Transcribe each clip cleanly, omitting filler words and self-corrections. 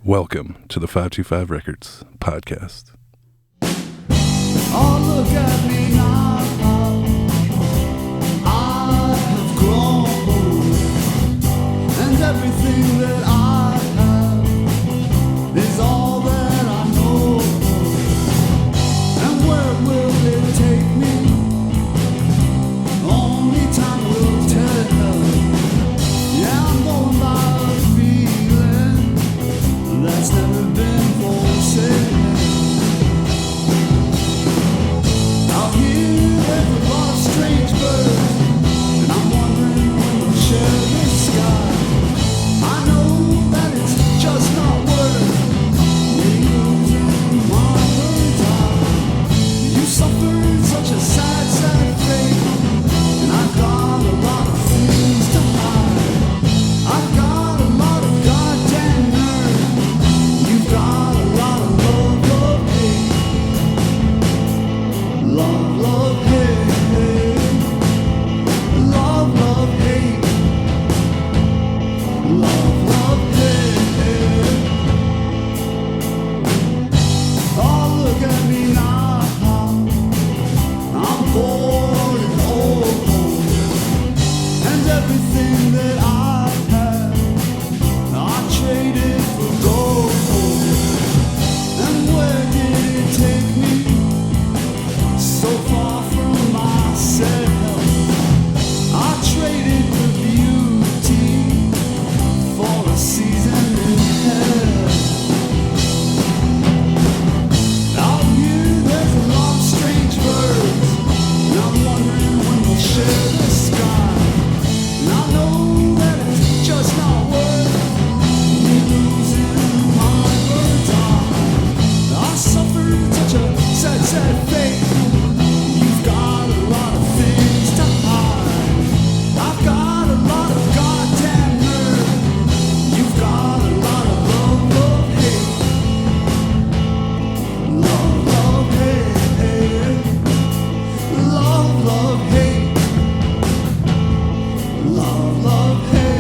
Welcome to the 525 Records podcast. Oh, look at me now. I have grown, and everything that I have is all that I know. And where will it take me? Only time will tell. Yeah, I'm going by a feeling that's never been for sale. Out here, there's a lot of strange birds, and I'm wondering when we'll share this sky. I know that it's just not worth me losing my bird's eye. You suffered such a sad, sad fate, and I've got a lot of things to hide. I've got a lot of goddamn nerve. You've got a lot of love, love, hate. Love, love, hate. Love, love, hate. Love, love, hate. Oh, look at me now. I'm bored and old, and everything that I had, I traded for gold. And where did it take me? So far from myself, I traded the beauty for a season in hell. Out here, there's a lot of strange birds, and I'm wondering when we'll share the sky. And I know that it's just not worth me losing my bird's eye. I suffered such a sad, sad fate. You've got a lot of things to hide. I've got a lot of goddamn nerve. You've got a lot of love, love, hate. Love, love, hate. Love, love, hate. Love, love, hate.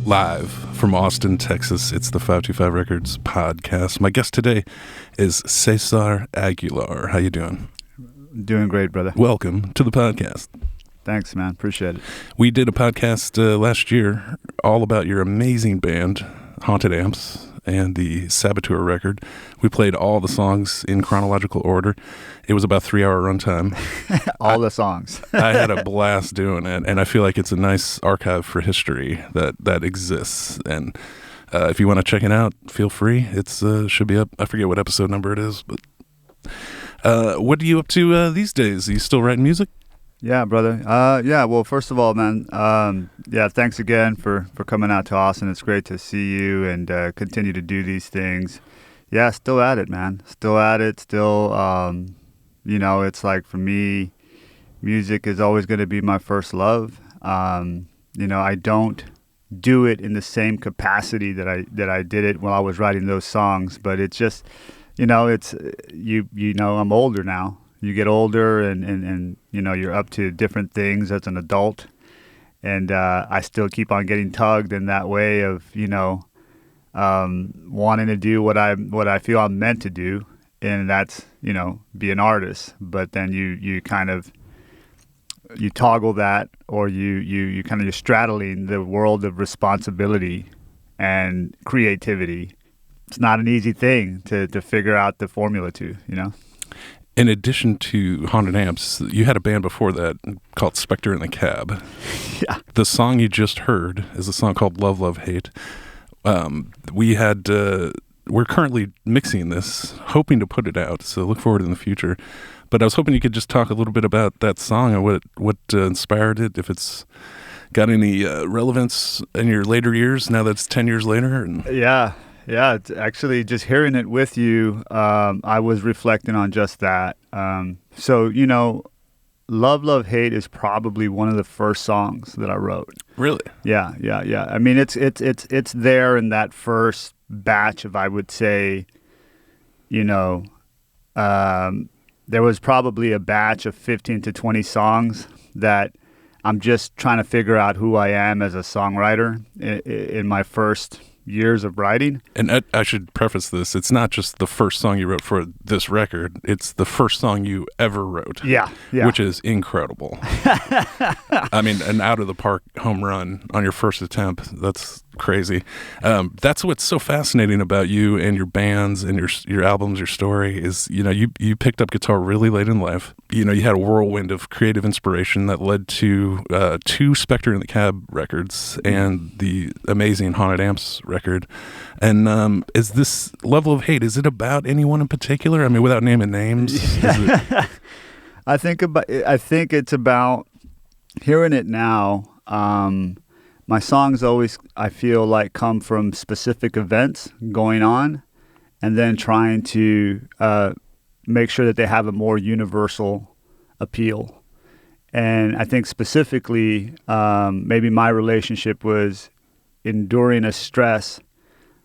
Live from Austin, Texas, it's the 525 Records podcast. My guest today is Cesar Aguilar. How you doing? Doing great, brother. Welcome to the podcast. Thanks, man. Appreciate it. We did a podcast last year all about your amazing band, Haunted Amps, and the Saboteur record. We played all the songs in chronological order. It was about 3-hour runtime. All the songs. I had a blast doing it, and I feel like it's a nice archive for history that exists. And if you want to check it out, feel free. It's should be up. I forget what episode number it is, but what are you up to these days? Are you still writing music? Yeah, brother. Yeah, well, first of all, man, yeah, thanks again for coming out to Austin. It's great to see you and continue to do these things. Yeah, still at it, man. Still at it. Still, you know, it's like for me, music is always going to be my first love. You know, I don't do it in the same capacity that I did it while I was writing those songs, but it's just, you know, it's you know, I'm older now. You get older and you know, you're up to different things as an adult, and I still keep on getting tugged in that way of, you know, wanting to do what I feel I'm meant to do, and that's, you know, be an artist. But then you kind of you toggle that, or you kind of, you're straddling the world of responsibility and creativity. It's not an easy thing to figure out the formula to, you know. In addition to Haunted Amps, you had a band before that called Spectre in the Cab. Yeah. The song you just heard is a song called Love, Love, Hate. We're currently mixing this, hoping to put it out, so look forward in the future. But I was hoping you could just talk a little bit about that song and what inspired it, if it's got any relevance in your later years, now that's 10 years later. And Yeah, it's actually just hearing it with you, I was reflecting on just that. So, Love, Hate is probably one of the first songs that I wrote. Really? Yeah. I mean, it's there in that first batch of, I would say, there was probably a batch of 15 to 20 songs that I'm just trying to figure out who I am as a songwriter in my first years of writing. And I should preface this, it's not just the first song you wrote for this record, it's the first song you ever wrote. Yeah. Which is incredible. I mean, an out of the park home run on your first attempt. That's crazy. That's what's so fascinating about you and your bands and your albums, your story is, you picked up guitar really late in life. You had a whirlwind of creative inspiration that led to two Spectre in the Cab records and the amazing Haunted Amps record. And is this Level of Hate, is it about anyone in particular? I mean, without naming names. I think it's about hearing it now. My songs always, I feel like, come from specific events going on, and then trying to make sure that they have a more universal appeal. And I think specifically, maybe my relationship was enduring a stress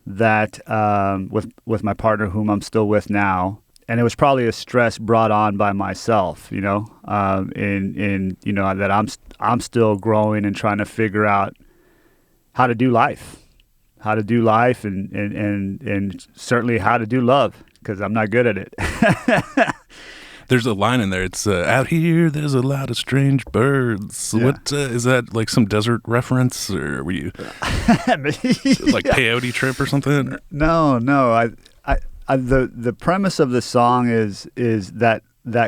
that with my partner, whom I'm still with now. And it was probably a stress brought on by myself, that I'm still growing and trying to figure out how to do life, and certainly how to do love, because I'm not good at it. There's a line in there. It's out here, there's a lot of strange birds. Yeah. What is that, like some desert reference, or were you like peyote trip or something? No. The premise of the song is that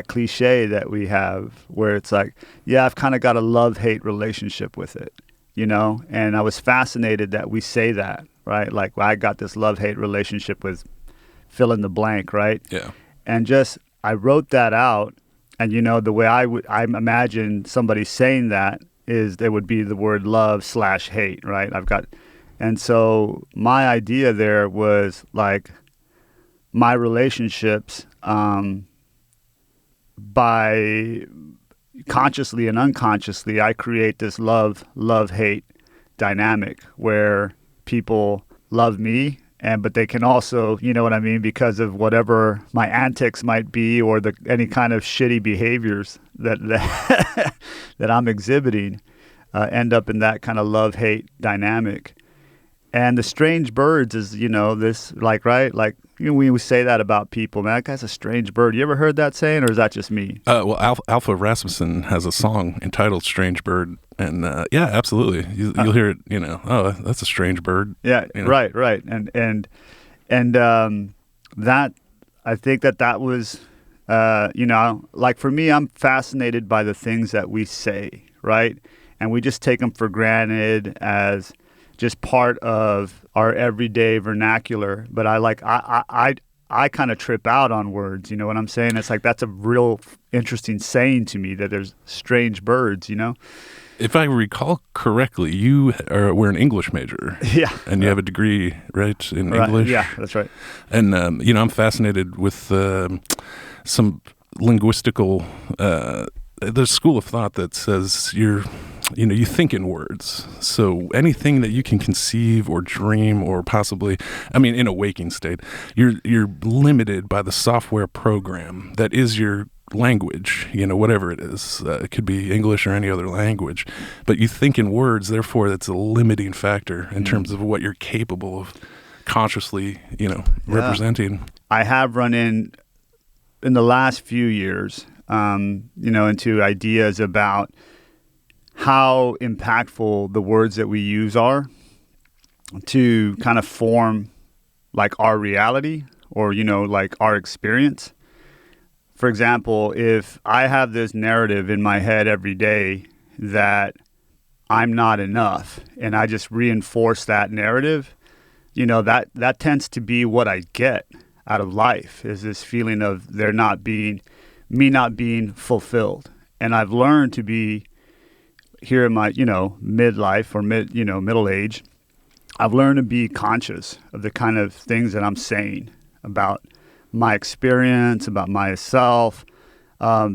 cliche that we have, where it's like, yeah, I've kind of got a love-hate relationship with it, and I was fascinated that we say that, right? Like, I got this love-hate relationship with fill in the blank, right? Yeah. And just, I wrote that out, and the way I imagine somebody saying that is there would be the word love/hate, right? And so my idea there was like, my relationships, by consciously and unconsciously, I create this love-hate dynamic where people love me, but they can also, what I mean, because of whatever my antics might be, or any kind of shitty behaviors that that I'm exhibiting, end up in that kind of love-hate dynamic. And the strange birds is, this, like, right? Like, we say that about people, man, that guy's a strange bird. You ever heard that saying, or is that just me? Well, Alpha Rasmussen has a song entitled Strange Bird. And yeah, absolutely. You'll hear it, oh, that's a strange bird. Yeah, right. And that, I think that was, like, for me, I'm fascinated by the things that we say, right? And we just take them for granted as just part of our everyday vernacular. But I kind of trip out on words, you know what I'm saying? It's like, that's a real interesting saying to me, that there's strange birds, If I recall correctly, you were an English major. Yeah. And you have a degree, right, in English? Yeah, that's right. And, I'm fascinated with some linguistical, the school of thought that says you think in words. So anything that you can conceive or dream or possibly, in a waking state, you're limited by the software program that is your language, whatever it is. It could be English or any other language. But you think in words, therefore that's a limiting factor in terms of what you're capable of consciously, representing. I have run in the last few years, into ideas about how impactful the words that we use are to kind of form like our reality, or, like our experience. For example, if I have this narrative in my head every day that I'm not enough, and I just reinforce that narrative, that tends to be what I get out of life, is this feeling of there not being me not being fulfilled. And I've learned to be here in my, midlife or middle age. I've learned to be conscious of the kind of things that I'm saying about my experience, about myself,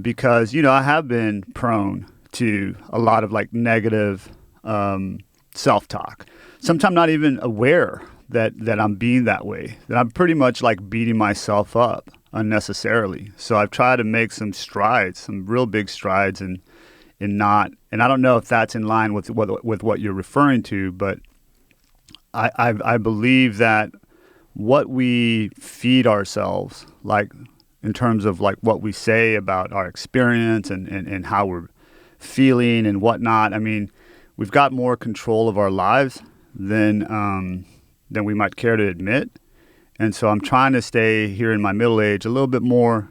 because, I have been prone to a lot of like negative self-talk. Sometimes not even aware that I'm being that way, that I'm pretty much like beating myself up unnecessarily. So I've tried to make some strides, some real big strides in not, and I don't know if that's in line with what you're referring to, but I believe that what we feed ourselves, like in terms of like what we say about our experience and how we're feeling and whatnot, I mean, we've got more control of our lives than we might care to admit. And so I'm trying to stay here in my middle age a little bit more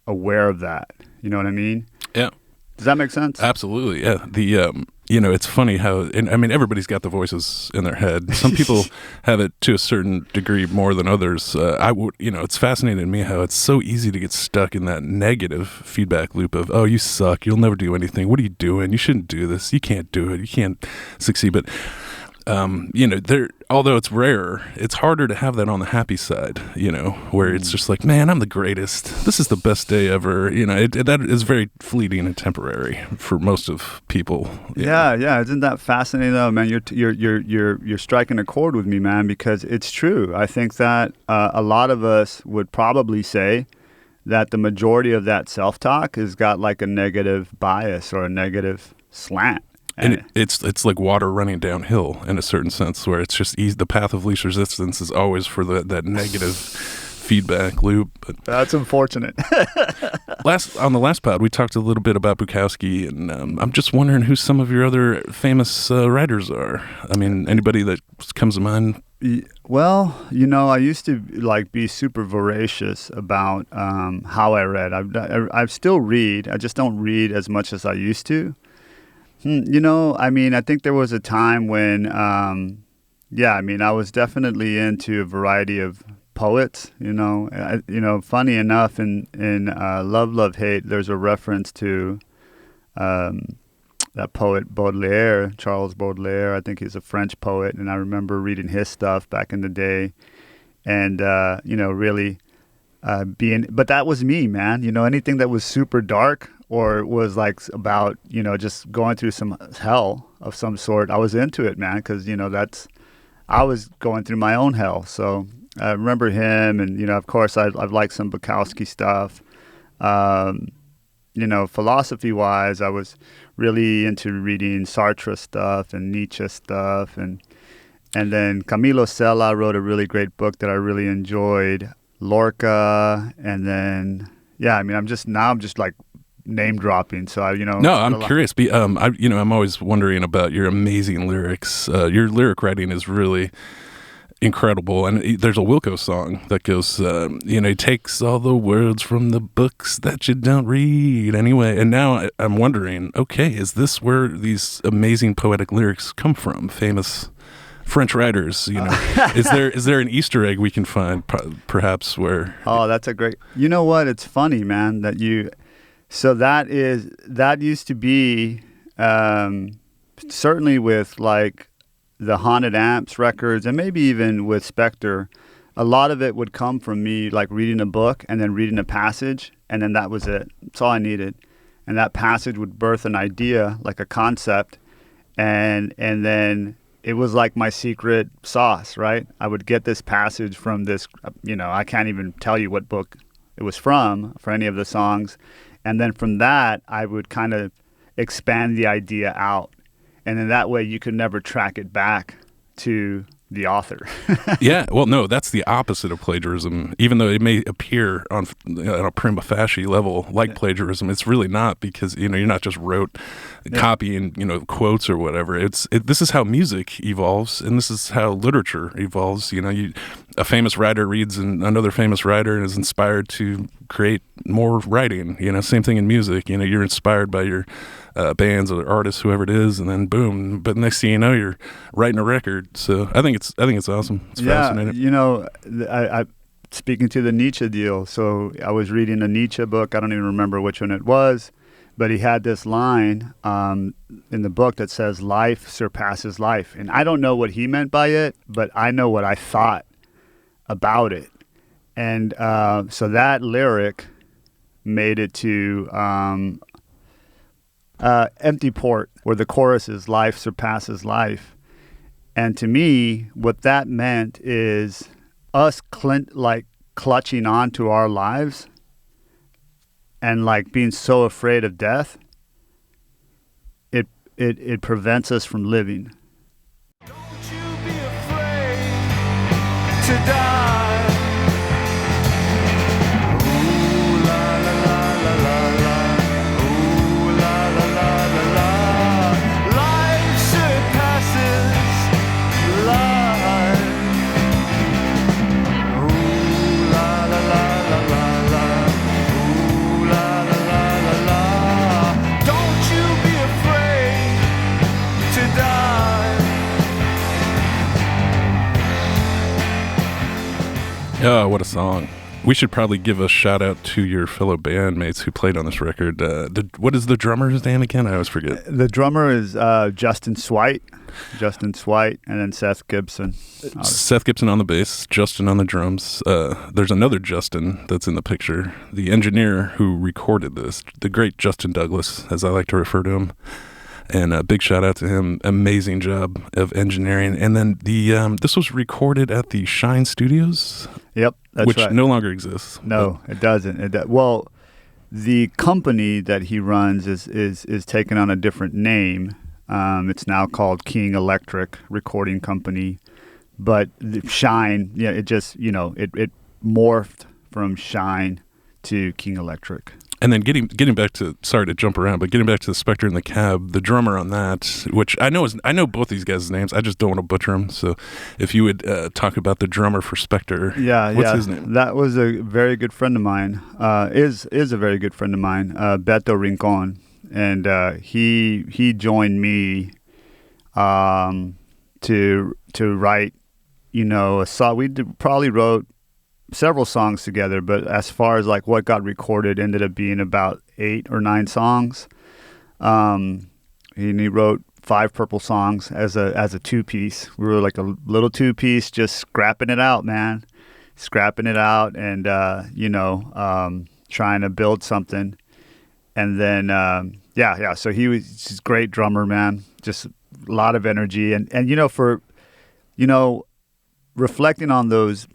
aware of that. You know what I mean? Yeah. Does that make sense? Absolutely. Yeah. It's funny how, and I mean, everybody's got the voices in their head. Some people have it to a certain degree more than others. It's fascinating to me how it's so easy to get stuck in that negative feedback loop of, oh, you suck. You'll never do anything. What are you doing? You shouldn't do this. You can't do it. You can't succeed. But although it's rare, it's harder to have that on the happy side, where it's just like, man, I'm the greatest. This is the best day ever. That is very fleeting and temporary for most of people. Yeah. Isn't that fascinating though, man? You're striking a chord with me, man, because it's true. I think that a lot of us would probably say that the majority of that self-talk has got like a negative bias or a negative slant. And it's like water running downhill in a certain sense, where it's just the path of least resistance is always for that negative feedback loop. But that's unfortunate. on the last pod, we talked a little bit about Bukowski, and I'm just wondering who some of your other famous writers are. I mean, anybody that comes to mind? Well, I used to like be super voracious about how I read. I still read. I just don't read as much as I used to. I think there was a time when, I was definitely into a variety of poets, funny enough, in Love, Love, Hate, there's a reference to that poet Baudelaire, Charles Baudelaire. I think he's a French poet, and I remember reading his stuff back in the day and, really but that was me, man. Anything that was super dark or was like about, just going through some hell of some sort, I was into it, man, because, I was going through my own hell. So I remember him, and, of course, I've liked some Bukowski stuff. Philosophy-wise, I was really into reading Sartre stuff and Nietzsche stuff. And then Camilo Sella wrote a really great book that I really enjoyed, Lorca. And then, I'm just like name dropping. So no, I'm curious. I'm always wondering about your amazing lyrics. Your lyric writing is really incredible, and there's a Wilco song that goes, he takes all the words from the books that you don't read anyway. And now I'm wondering, okay, is this where these amazing poetic lyrics come from? Famous French writers, is there an Easter egg we can find, perhaps, where? Oh, that's a great. You know what? It's funny, man, that you. So that used to be certainly with like the Haunted Amps records, and maybe even with Spectre, a lot of it would come from me like reading a book and then reading a passage, and then that was it. That's all I needed. And that passage would birth an idea, like a concept, and then it was like my secret sauce, right? I would get this passage from this, I can't even tell you what book it was from for any of the songs. And then from that, I would kind of expand the idea out. And then that way you could never track it back to the author. Yeah, well, no, that's the opposite of plagiarism. Even though it may appear on a prima facie level like plagiarism, it's really not, because you're not just copying quotes or whatever. This is how music evolves, and this is how literature evolves. A famous writer reads another famous writer and is inspired to create more writing. Same thing in music. You're inspired by your bands or artists, whoever it is, and then boom. But next thing you know, you're writing a record. So I think it's awesome. It's fascinating. speaking to the Nietzsche deal. So I was reading a Nietzsche book. I don't even remember which one it was, but he had this line in the book that says, "Life surpasses life." And I don't know what he meant by it, but I know what I thought about it. And so that lyric made it to Empty Port, where the chorus is "Life surpasses life." And to me, what that meant is us clutching on to our lives and like being so afraid of death, it prevents us from living. Don't you be afraid to die. Ooh, la, la, la, la, la, la. Ooh, la, la, la, la, la. Life surpasses life. Ooh, la, la, la, la, la, la. Ooh, la, la, la, la, la. Don't you be afraid to die. Oh, what a song. We should probably give a shout out to your fellow bandmates who played on this record. What is the drummer's name again? I always forget. The drummer is Justin Swite, and then Seth Gibson. Seth Gibson on the bass, Justin on the drums. There's another Justin that's in the picture, the engineer who recorded this, the great Justin Douglas, as I like to refer to him. And a big shout out to him. Amazing job of engineering. And then this was recorded at the Shine Studios. Yep, that's which right. no longer exists. No, it doesn't. Well, the company that he runs is taking on a different name. It's now called King Electric Recording Company. But the Shine, yeah, it just, it morphed from Shine to King Electric. And then getting back to, sorry to jump around, but getting back to the Spectre in the Cab, the drummer on that, which I know both these guys' names, I just don't want to butcher them. So if you would talk about the drummer for Spectre, what's his name? That was a very good friend of mine, is a very good friend of mine, Beto Rincon. And he joined me to write, a song. We probably wrote several songs together, but as far as like what got recorded ended up being about 8 or 9 songs. He wrote 5 Purple songs as a 2-piece. We were like a little 2-piece, just scrapping it out, man. Scrapping it out and, trying to build something. And then, so he's a great drummer, man. Just a lot of energy. And reflecting on those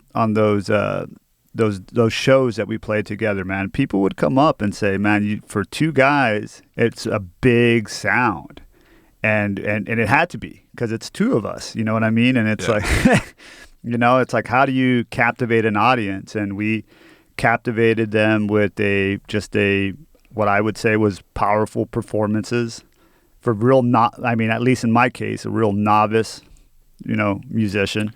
shows that we played together, man, people would come up and say, man, for 2 guys, it's a big sound. And it had to be because it's 2 of us, you know what I mean? And it's like, it's like, how do you captivate an audience? And we captivated them with what I would say was powerful performances for at least in my case, a real novice, musician.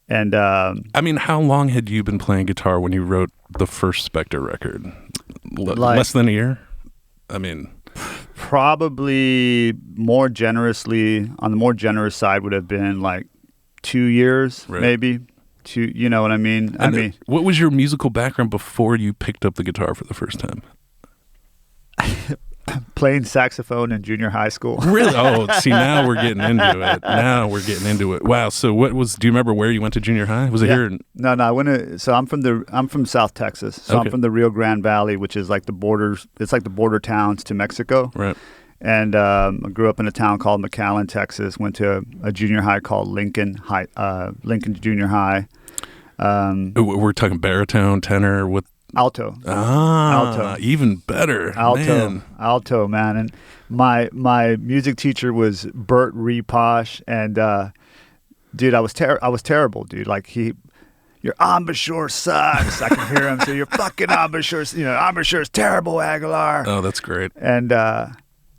And how long had you been playing guitar when you wrote the first Spectre record? Less than a year? Probably on the more generous side would have been like 2 years, right. Maybe. 2, you know what I mean? What was your musical background before you picked up the guitar for the first time? Playing saxophone in junior high school. Really? Oh, see, now we're getting into it. Wow. So do you remember where you went to junior high? Was it here? No, I went to, so I'm from South Texas. So okay. I'm from the Rio Grande Valley, which is like the borders. It's like the border towns to Mexico. Right. And I grew up in a town called McAllen, Texas. Went to a junior high called Lincoln Junior High. We're talking baritone, tenor, what? Alto. Alto. Even better. Alto, man. And my music teacher was Bert Reposh, and dude, I was terrible, dude. Like your embouchure sucks. I can hear him say, your fucking embouchure, embouchure's terrible, Aguilar. Oh, that's great.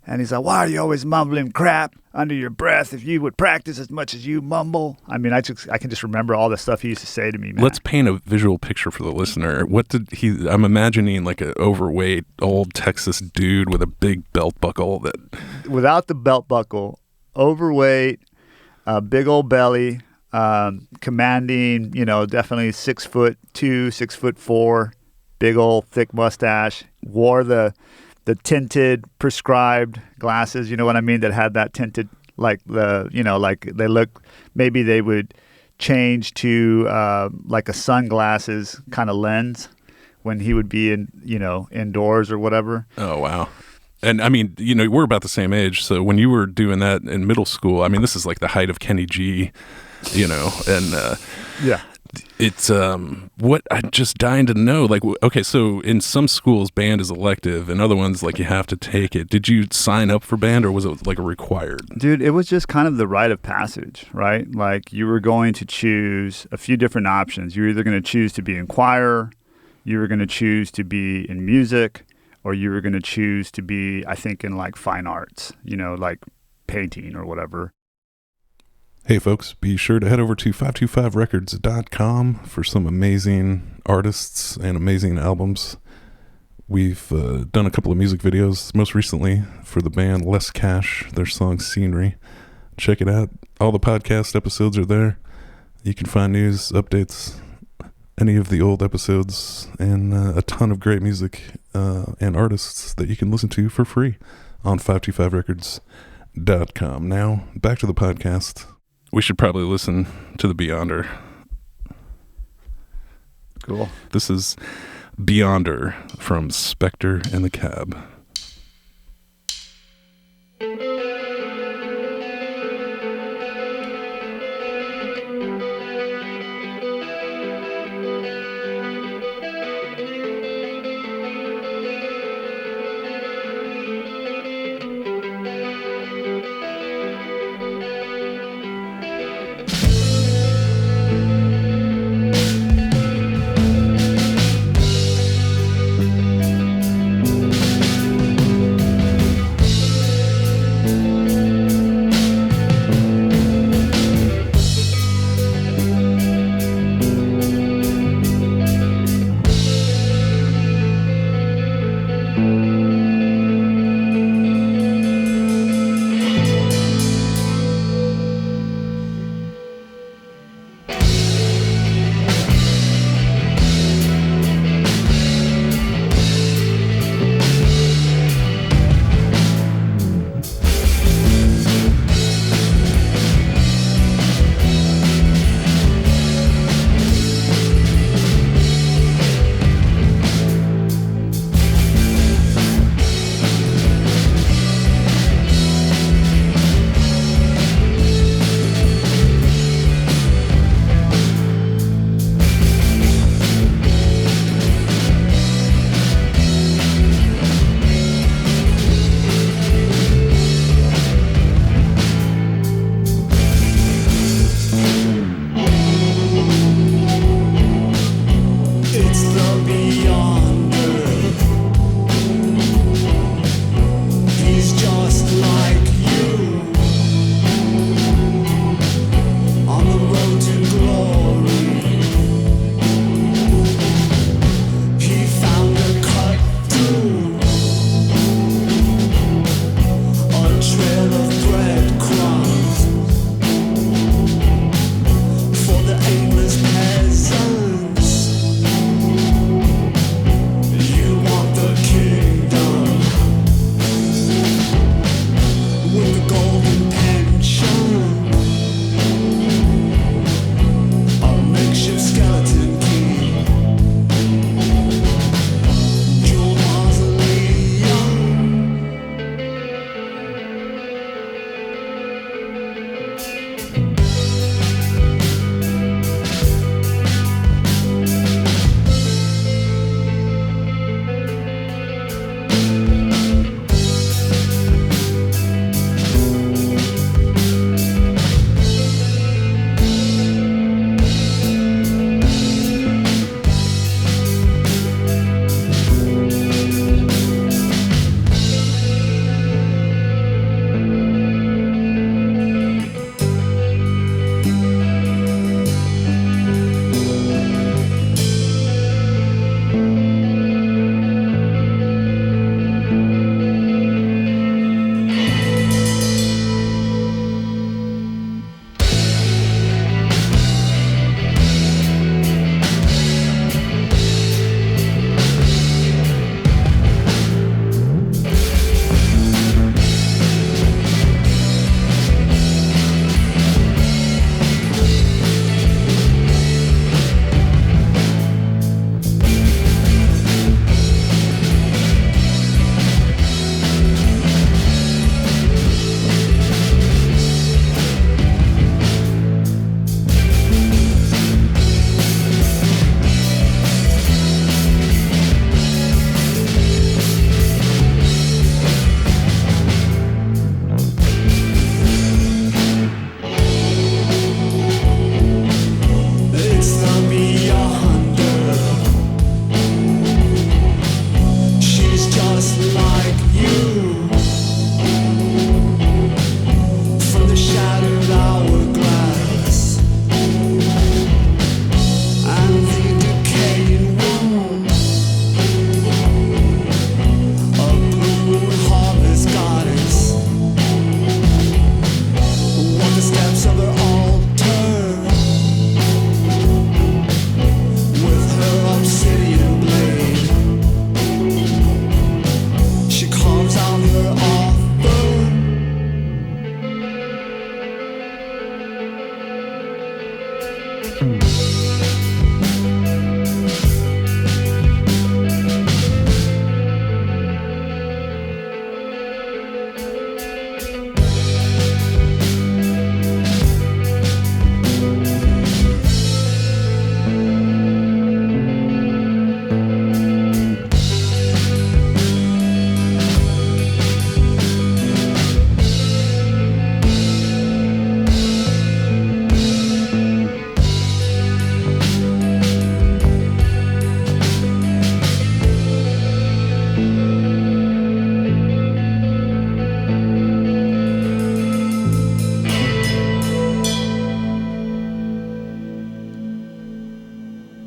And he's like, why are you always mumbling crap under your breath? If you would practice as much as you mumble. I can just remember all the stuff he used to say to me, man. Let's paint a visual picture for the listener. I'm imagining like an overweight old Texas dude with a big belt buckle without the belt buckle, overweight, big old belly, commanding, definitely 6'2", 6'4", big old thick mustache. Wore the tinted prescribed glasses. You know what I mean? That had that tinted, like like they look. Maybe they would change to like a sunglasses kind of lens when he would be indoors or whatever. Oh, wow. And I mean, we're about the same age. So when you were doing that in middle school, I mean, this is like the height of Kenny G, and Yeah. it's what I'm just dying to know. Like, okay, so in some schools, band is elective, and other ones, like, you have to take it. Did you sign up for band, or was it like a required? Dude, it was just kind of the rite of passage, right? Like, you were going to choose a few different options. You were either going to choose to be in choir, you were going to choose to be in music, or you were going to choose to be, I think, in like fine arts, like painting or whatever. Hey folks, be sure to head over to 525records.com for some amazing artists and amazing albums. We've done a couple of music videos, most recently for the band Less Cash, their song Scenery. Check it out. All the podcast episodes are there. You can find news, updates, any of the old episodes, and a ton of great music and artists that you can listen to for free on 525records.com. Now, back to the podcast. We should probably listen to the Beyonder. Cool. This is Beyonder from Spectre and the Cab.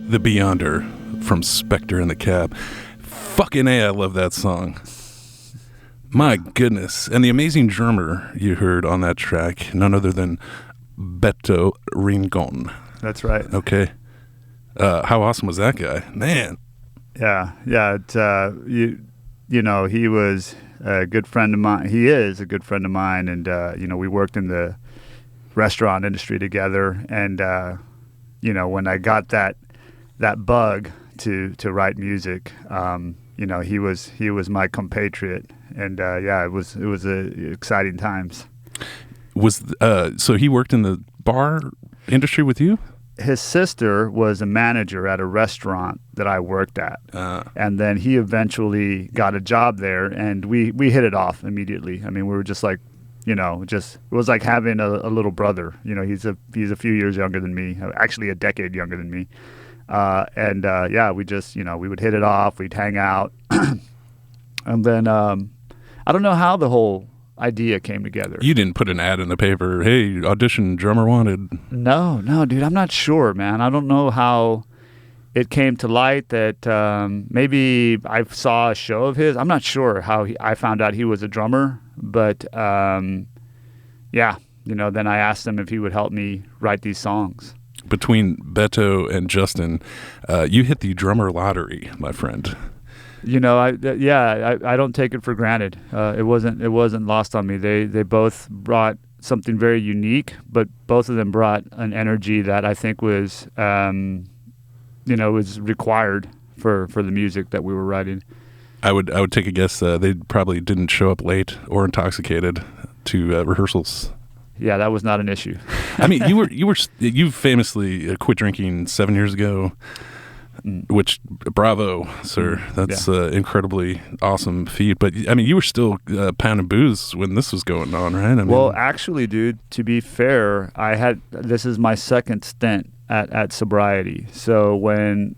The Beyonder from Spectre in the Cab. Fucking A, I love that song. My goodness. And the amazing drummer you heard on that track, none other than Beto Rincon. That's right. Okay. How awesome was that guy? Man. Yeah. You know, he was a good friend of mine. He is a good friend of mine. And, you know, we worked in the restaurant industry together. And, you know, when I got that bug to write music, you know, he was my compatriot. And, yeah, it was exciting times. So he worked in the bar industry with you? His sister was a manager at a restaurant that I worked at. And then he eventually got a job there, and we hit it off immediately. I mean, we were just like, you know, it was like having a little brother. You know, he's a few years younger than me, actually a decade younger than me. And yeah, we just, you know, we would hit it off, we'd hang out. And then I don't know how the whole idea came together. You didn't put an ad in the paper, hey, audition drummer wanted. No, dude, I'm not sure, man. I don't know how it came to light that maybe I saw a show of his. I'm not sure how I found out he was a drummer, but yeah, you know, then I asked him if he would help me write these songs. Between Beto and Justin, you hit the drummer lottery, my friend. You know, I don't take it for granted. It wasn't lost on me. They both brought something very unique, but both of them brought an energy that I think was, you know, was required for the music that we were writing. I would take a guess they probably didn't show up late or intoxicated to rehearsals. Yeah, that was not an issue. I mean, you famously quit drinking 7 years ago. Which, bravo, sir. That's incredibly awesome feat. But, I mean, you were still pounding booze when this was going on, right? I mean, well, actually, dude, to be fair, this is my second stint at sobriety. So when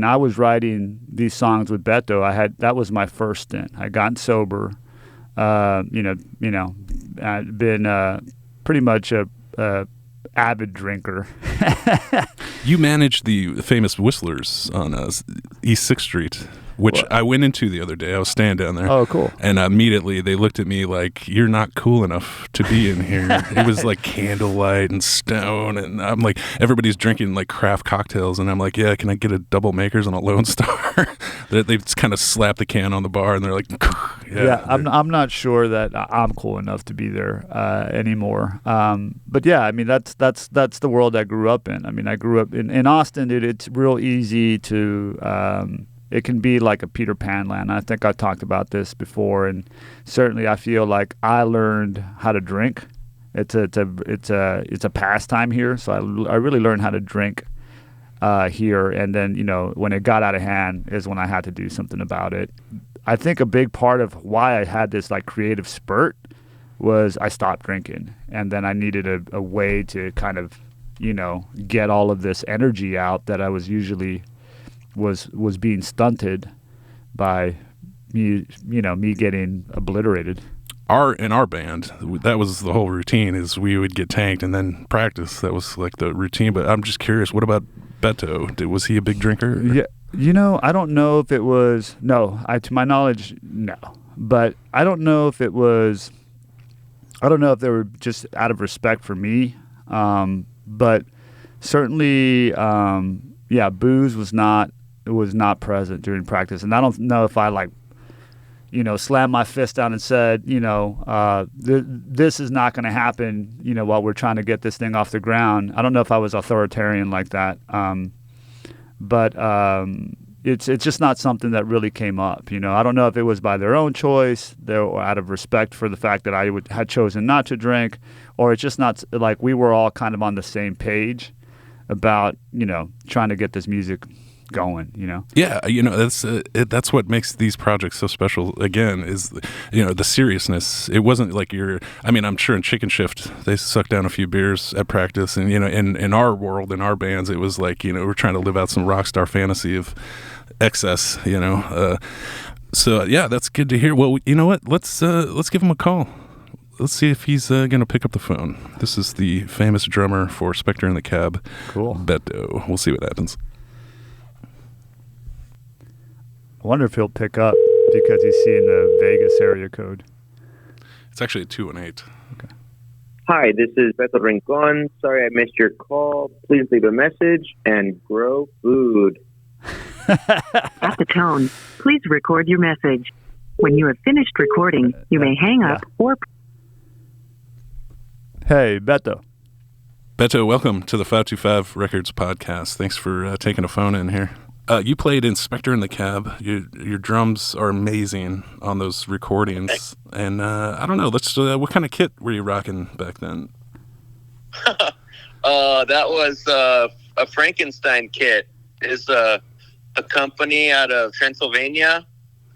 I was writing these songs with Beto, that was my first stint. I got sober, you know, I'd been pretty much a avid drinker. You managed the famous Whistlers on East 6th Street, which I went into the other day. I was staying down there. Oh, cool. And immediately they looked at me like, you're not cool enough to be in here. It was like candlelight and stone. And I'm like, everybody's drinking like craft cocktails. And I'm like, yeah, can I get a double makers and a Lone Star? They just kind of slap the can on the bar and they're like, yeah, I'm not sure that I'm cool enough to be there anymore. But yeah, I mean, that's the world I grew up in. I mean, I grew up in Austin, dude. It's real easy to, it can be like a Peter Pan land. I think I talked about this before, and certainly I feel like I learned how to drink. It's a pastime here, so I really learned how to drink here. And then, you know, when it got out of hand is when I had to do something about it. I think a big part of why I had this like creative spurt was I stopped drinking, and then I needed a way to kind of, you know, get all of this energy out that I was usually was being stunted by me getting obliterated. In our band, that was the whole routine, is we would get tanked and then practice. That was like the routine. But I'm just curious, what about Beto? Was he a big drinker? Yeah, you know, I don't know if it was, to my knowledge, no. But I don't know if they were just out of respect for me. But certainly, yeah, booze was not present during practice. And I don't know if I like, you know, slammed my fist down and said, you know, this is not going to happen, you know, while we're trying to get this thing off the ground. I don't know if I was authoritarian like that. But it's just not something that really came up. You know, I don't know if it was by their own choice, or out of respect for the fact that I had chosen not to drink, or it's just not like we were all kind of on the same page about, you know, trying to get this music going, you know. Yeah, you know, that's what makes these projects so special. Again, is, you know, the seriousness. It wasn't like I'm sure in Chicken Shift they sucked down a few beers at practice, and you know, in our world, in our bands, it was like, you know, we're trying to live out some rock star fantasy of excess, you know. So yeah, that's good to hear. Well, you know what? Let's give him a call. Let's see if he's going to pick up the phone. This is the famous drummer for Spectre in the Cab, cool, Beto. We'll see what happens. wonder if he'll pick up because he's seeing the Vegas area code. It's actually a 218. Hi, this is Beto Rincon. Sorry I missed your call. Please leave a message and grow food. At the tone, please record your message. When you have finished recording, you may hang up or... Hey, Beto. Beto, welcome to the 525 Records podcast. Thanks for taking a phone in here. You played Inspector in the Cab. Your drums are amazing on those recordings. And I don't know, what kind of kit were you rocking back then? That was a Frankenstein kit. It's a company out of Transylvania.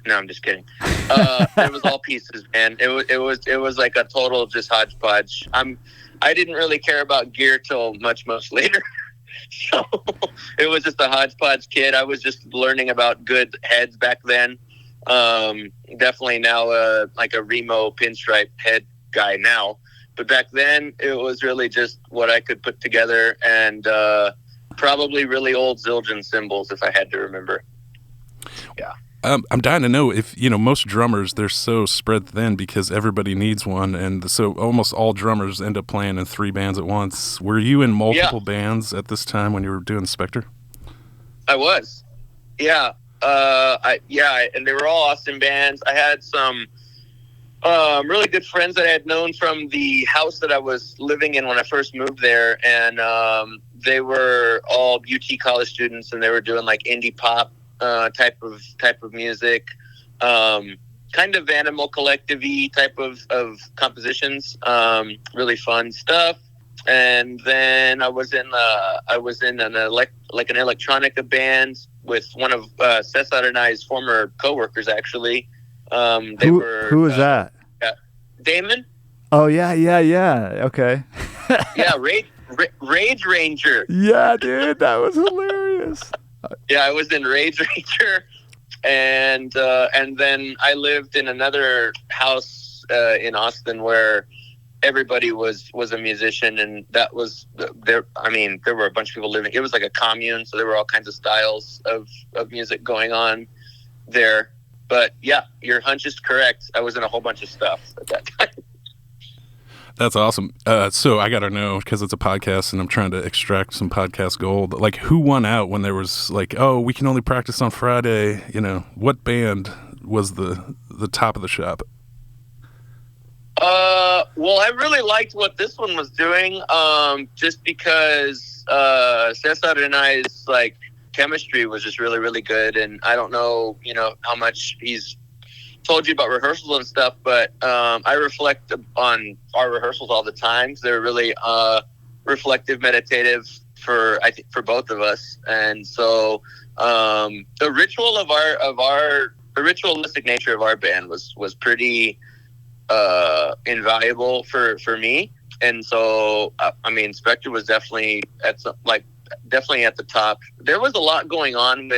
No, I'm just kidding. It was all pieces, man. It was like a total just hodgepodge. I didn't really care about gear till much later. So it was just a hodgepodge kit. I was just learning about good heads back then. Definitely now like a Remo pinstripe head guy now. But back then it was really just what I could put together, and probably really old Zildjian cymbals if I had to remember. Yeah. I'm dying to know if, most drummers, they're so spread thin because everybody needs one. And so almost all drummers end up playing in 3 bands at once. Were you in multiple bands at this time when you were doing Spectre? I was. Yeah. And they were all awesome bands. I had some really good friends that I had known from the house that I was living in when I first moved there. And they were all UT college students, and they were doing like indie pop type of music, kind of Animal Collective-y type of compositions, really fun stuff. And then I was in an electronica band with one of Cesar and I's former coworkers. Actually, who was that? Damon. Oh yeah. Okay. Yeah, Rage Ranger. Yeah, dude, that was hilarious. Yeah, I was in Rage Ranger, and then I lived in another house in Austin where everybody was a musician, and that was there. I mean, there were a bunch of people living. It was like a commune, so there were all kinds of styles of music going on there. But yeah, your hunch is correct. I was in a whole bunch of stuff at that time. That's awesome. So I got to know, because it's a podcast and I'm trying to extract some podcast gold, like who won out when there was like, oh, we can only practice on Friday, what band was the top of the shop? Well, I really liked what this one was doing, just because Cesar and I's like chemistry was just really, really good. And I don't know, how much he's told you about rehearsals and stuff, but I reflect on our rehearsals all the time. They're really reflective, meditative for both of us. And so the ritual of the ritualistic nature of our band was pretty invaluable for me. And so Spectre was definitely at the top. There was a lot going on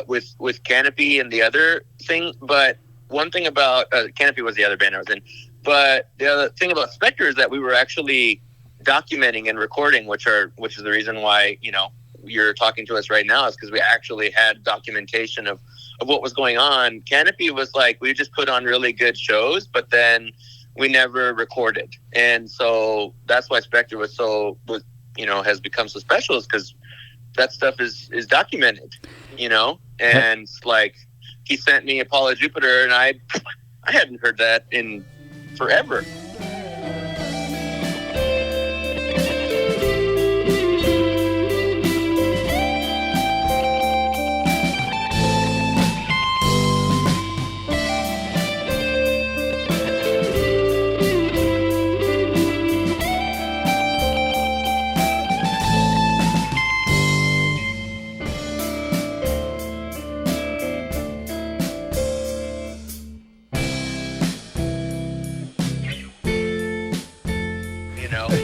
with Canopy and the other thing, but one thing about Canopy was the other band I was in, but the other thing about Spectre is that we were actually documenting and recording, which is the reason why you're talking to us right now, is because we actually had documentation of what was going on. Canopy was like, we just put on really good shows, but then we never recorded, and so that's why Spectre has become so special, is because that stuff is documented, and like he sent me Apollo Jupiter, and I hadn't heard that in forever.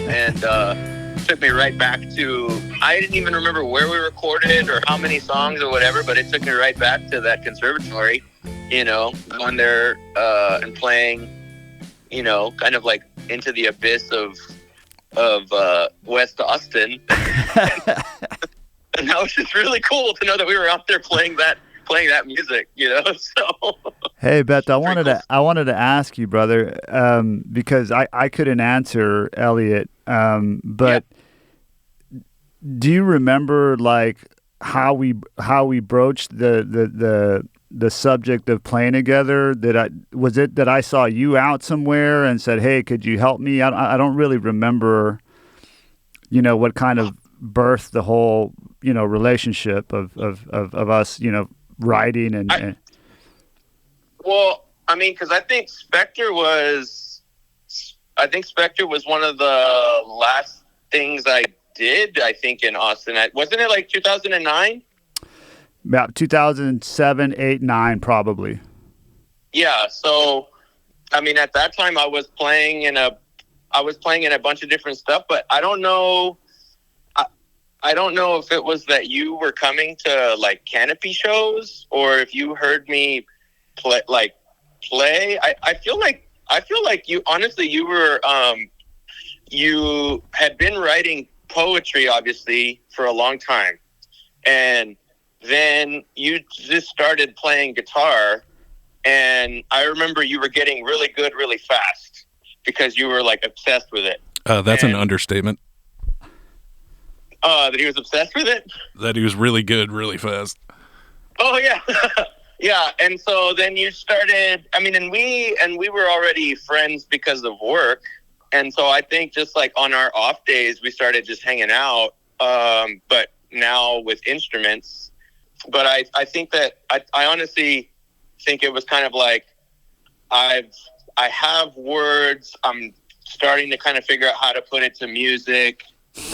And took me right back to, I didn't even remember where we recorded or how many songs or whatever, but it took me right back to that conservatory, going there and playing, kind of like into the abyss of West Austin. And that was just really cool to know that we were out there playing that playing that music, you know. So Hey, Beth, I Pretty wanted to ask you, brother, because I couldn't answer Elliot, but do you remember like how we broached the subject of playing together? Was it that I saw you out somewhere and said, "Hey, could you help me?" I don't really remember, what kind of birthed the whole, relationship of us, writing and well, I mean, because I think Spectre was one of the last things I did. I think in Austin, wasn't it like 2009? about 2007, 8, 9, probably. Yeah. So, I mean, at that time, I was playing in a bunch of different stuff, but I don't know. I don't know if it was that you were coming to like Canopy shows or if you heard me play. I feel like you honestly you were you had been writing poetry obviously for a long time, and then you just started playing guitar, and I remember you were getting really good really fast because you were like obsessed with it. That's an understatement. That he was obsessed with it? That he was really good really fast. Oh yeah. Yeah, and so then you started, I mean, and we were already friends because of work. And so I think just like on our off days, we started just hanging out, but now with instruments. But I think that I honestly think it was kind of like I have words. I'm starting to kind of figure out how to put it to music.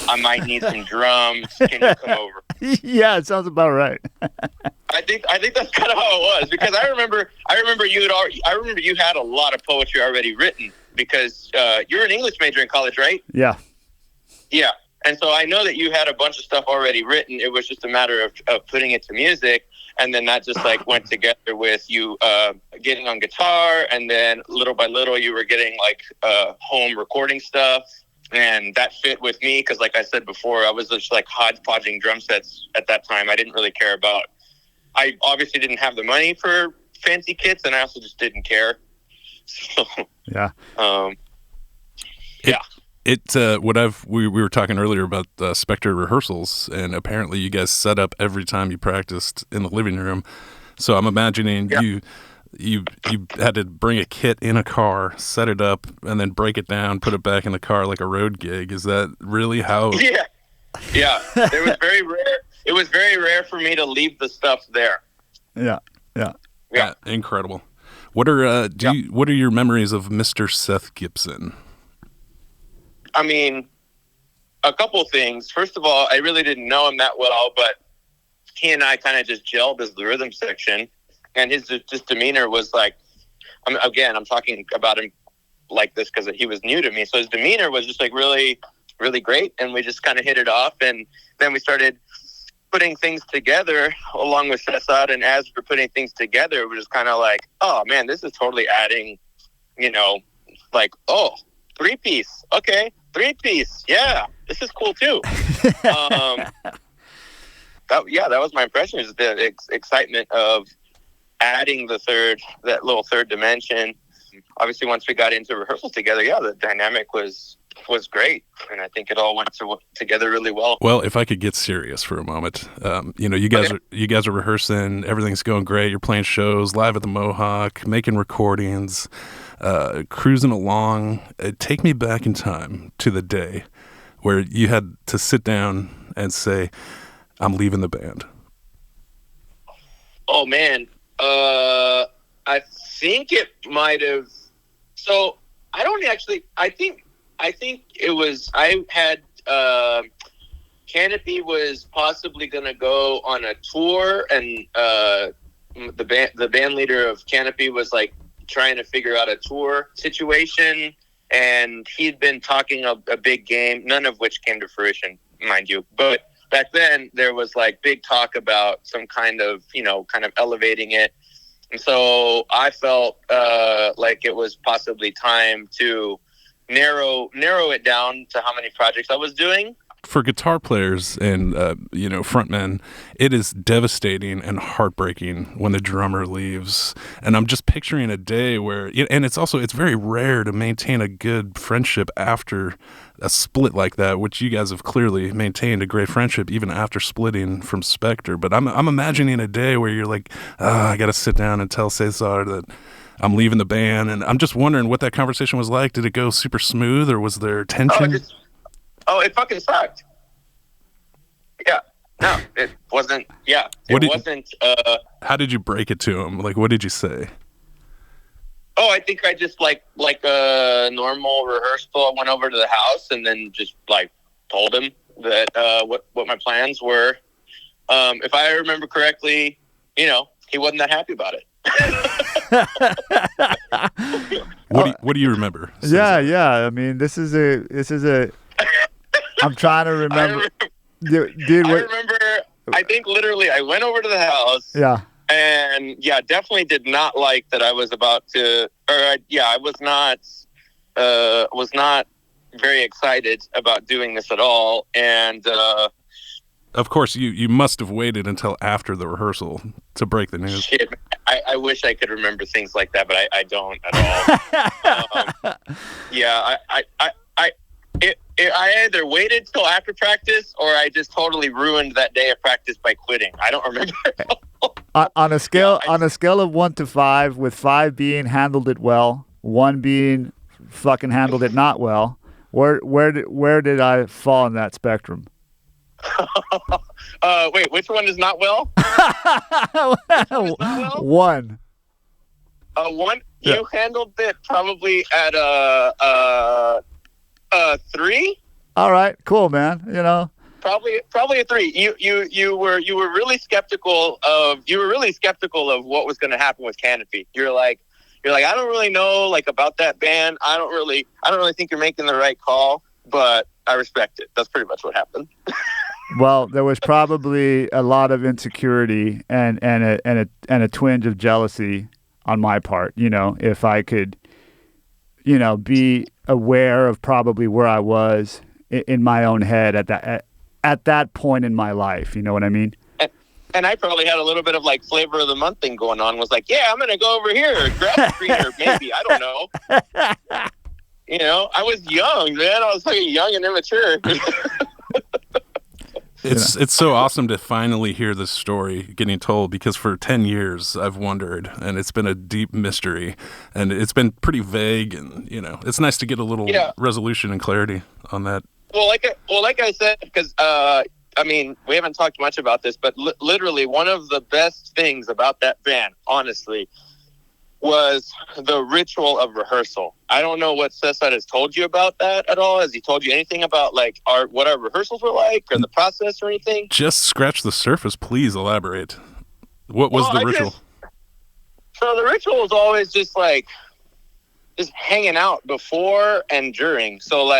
I might need some drums. Can you come over? Yeah, it sounds about right. I think that's kind of how it was, because I remember you had a lot of poetry already written because you're an English major in college, right? Yeah. Yeah. And so I know that you had a bunch of stuff already written. It was just a matter of putting it to music. And then that just like went together with you getting on guitar. And then little by little, you were getting like home recording stuff. And that fit with me because, like I said before, I was just like hodgepodging drum sets at that time. I didn't really care about. I obviously didn't have the money for fancy kits, and I also just didn't care. So, yeah. We were talking earlier about Spectre rehearsals, and apparently you guys set up every time you practiced in the living room. So I'm imagining you had to bring a kit in a car, set it up, and then break it down, put it back in the car like a road gig. Is that really how? Yeah. It was very rare. It was very rare for me to leave the stuff there. Yeah. Incredible. What are what are your memories of Mr. Seth Gibson? I mean, a couple things. First of all, I really didn't know him that well, but he and I kind of just gelled as the rhythm section. And his just demeanor was like, I'm talking about him like this because he was new to me. So his demeanor was just like really, really great. And we just kind of hit it off. And then we started putting things together along with Cesar. And as we're putting things together, we're just kind of like, oh man, this is totally adding, like, oh, 3-piece. Okay. 3-piece. Yeah. This is cool too. That was my impression, is the excitement of adding that little third dimension. Obviously, once we got into rehearsals together, the dynamic was great, and I think it all went together really well. Well, if I could get serious for a moment, you guys are rehearsing, everything's going great. You're playing shows live at the Mohawk, making recordings, cruising along. Take me back in time to the day where you had to sit down and say, "I'm leaving the band." Oh man. I think it might have. So I don't actually. I think it was. I had Canopy was possibly going to go on a tour, and the band leader of Canopy was like trying to figure out a tour situation, and he'd been talking a big game, none of which came to fruition, mind you, but. Back then, there was like big talk about some kind of elevating it. And so I felt like it was possibly time to narrow it down to how many projects I was doing. for guitar players and frontmen, it is devastating and heartbreaking when the drummer leaves. And I'm just picturing a day where, and it's very rare to maintain a good friendship after a split like that, which you guys have clearly maintained a great friendship even after splitting from Spectre. But I'm imagining a day where you're like, I got to sit down and tell Cesar that I'm leaving the band, and I'm just wondering what that conversation was like. Did it go super smooth, or was there tension? It fucking sucked. Yeah. No, it wasn't. Yeah. It wasn't. How did you break it to him? Like, what did you say? Oh, I think I just like a normal rehearsal. I went over to the house and then just like told him that what my plans were. If I remember correctly, he wasn't that happy about it. What do you remember? Yeah. I mean, this is a. I'm trying to remember. Dude, I remember. I think literally, I went over to the house. Yeah. And definitely did not like that I was about to. I was not very excited about doing this at all. And of course, you must have waited until after the rehearsal to break the news. Shit, I wish I could remember things like that, but I don't at all. I either waited till after practice or I just totally ruined that day of practice by quitting. I don't remember. on a scale of 1 to 5, with 5 being handled it well, 1 being fucking handled it not well, where did I fall in that spectrum? Wait, which one is not well? Is not well? 1. 1. You handled it probably at a 3. All right, cool, man. Probably a 3. You were really skeptical of what was going to happen with Canopy. You're like I don't really know about that band. I don't really think you're making the right call, but I respect it. That's pretty much what happened. Well, there was probably a lot of insecurity and a twinge of jealousy on my part. If I could, be aware of probably where I was in my own head at that point in my life. You know what I mean? And I probably had a little bit of flavor of the month thing going on. Was like, yeah, I'm going to go over here, grab a screener, maybe. I don't know. I was young, man. I was young and immature. It's so awesome to finally hear this story getting told, because for 10 years I've wondered, and it's been a deep mystery, and it's been pretty vague, and it's nice to get a little resolution and clarity on that. Well, like I said, because we haven't talked much about this, but literally one of the best things about that band, honestly, was the ritual of rehearsal. I don't know what Cesar has told you about that at all. Has he told you anything about what our rehearsals were like, or the process or anything? Just scratch the surface. Please elaborate. What was the ritual? So the ritual was always just hanging out before and during. So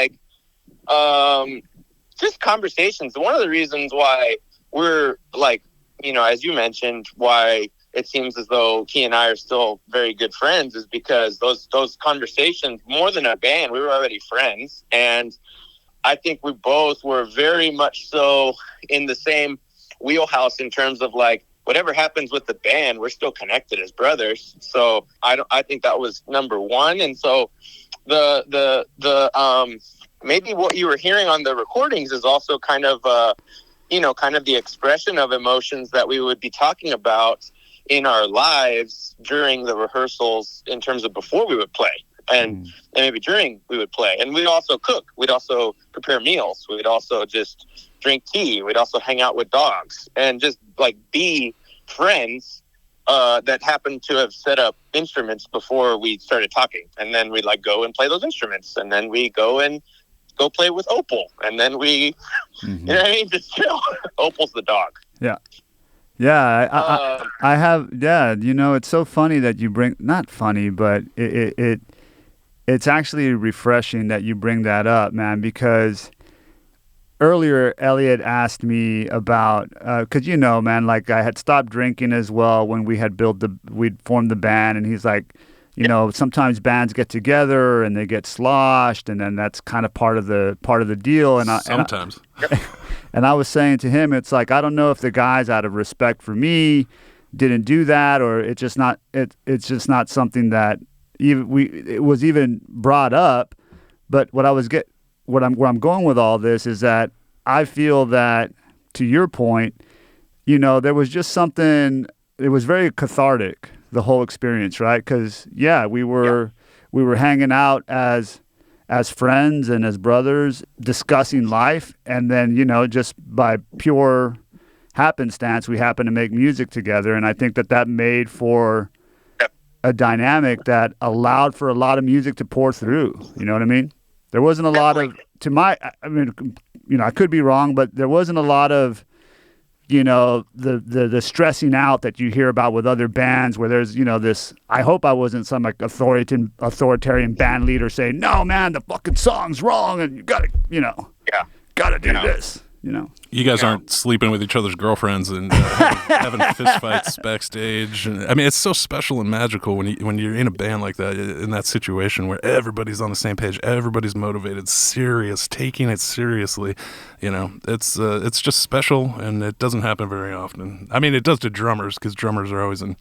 just conversations. One of the reasons why we're as you mentioned, why it seems as though he and I are still very good friends is because those conversations, more than a band, we were already friends. And I think we both were very much so in the same wheelhouse in terms of whatever happens with the band, we're still connected as brothers. So I think that was number one. And so the maybe what you were hearing on the recordings is also kind of the expression of emotions that we would be talking about in our lives during the rehearsals, in terms of before we would play and maybe during we would play. And we'd also cook. We'd also prepare meals. We'd also just drink tea. We'd also hang out with dogs and just be friends that happened to have set up instruments before we started talking. And then we'd go and play those instruments. And then we go play with Opal. And then we, just chill. Opal's the dog. Yeah. Yeah, I have. Yeah, it's so funny that you bring. Not funny, but it's actually refreshing that you bring that up, man. Because earlier, Elliot asked me about, because man, I had stopped drinking as well when we'd formed the band, and he's like, You know, sometimes bands get together and they get sloshed, and then that's kind of part of the deal. Sometimes. And I was saying to him, it's like, I don't know if the guys, out of respect for me, didn't do that, or it's just not something that it was even brought up. But where I'm going with all this is that I feel that, to your point, you know, there was just something. It was very cathartic, the whole experience, right? Because we were hanging out as friends and as brothers, discussing life, and then, you know, just by pure happenstance, we happened to make music together, and I think that made for a dynamic that allowed for a lot of music to pour through. You know what I mean? There wasn't a lot of, I mean, you know, I could be wrong, but there wasn't a lot of, you know, the stressing out that you hear about with other bands, where there's, you know, this. I hope I wasn't some like authoritarian band leader saying, "No, man, the fucking song's wrong, and you gotta, you know, gotta do this." You know, you guys aren't sleeping with each other's girlfriends and having fist fights backstage. And, I mean, it's so special and magical when you're in a band like that, in that situation where everybody's on the same page, everybody's motivated, serious, taking it seriously. You know, it's just special, and it doesn't happen very often. I mean, it does to drummers, because drummers are always in.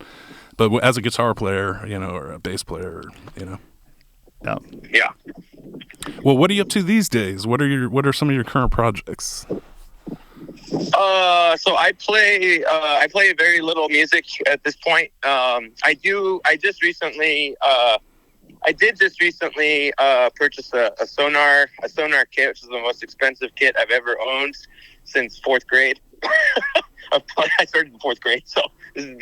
But as a guitar player, you know, or a bass player, you know. Yeah. Well, what are you up to these days? What are some of your current projects? So I play very little music at this point. I did just recently purchase a sonar kit, which is the most expensive kit I've ever owned since fourth grade. I started in fourth grade, so this is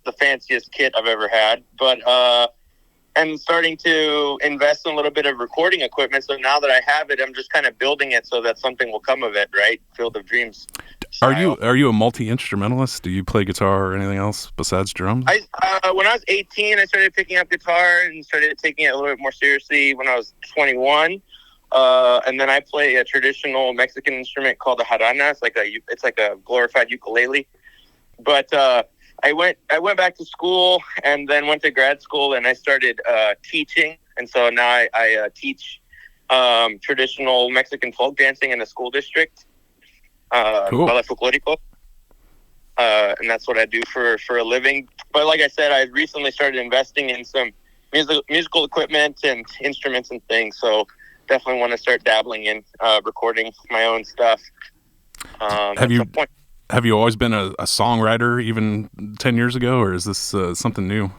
the fanciest kit I've ever had. But I'm starting to invest in a little bit of recording equipment. So now that I have it, I'm just kind of building it so that something will come of it, right? Field of Dreams style. Are you a multi-instrumentalist? Do you play guitar or anything else besides drums? When I was 18, I started picking up guitar and started taking it a little bit more seriously when I was 21. And then I play a traditional Mexican instrument called the jarana. It's like a glorified ukulele. But I went back to school and then went to grad school, and I started teaching. And so now I teach traditional Mexican folk dancing in a school district. Cool. Ballet folklórico. And that's what I do for a living. But like I said, I recently started investing in some musical equipment and instruments and things. So definitely want to start dabbling in recording my own stuff. Have you always been a songwriter, even 10 years ago, or is this something new?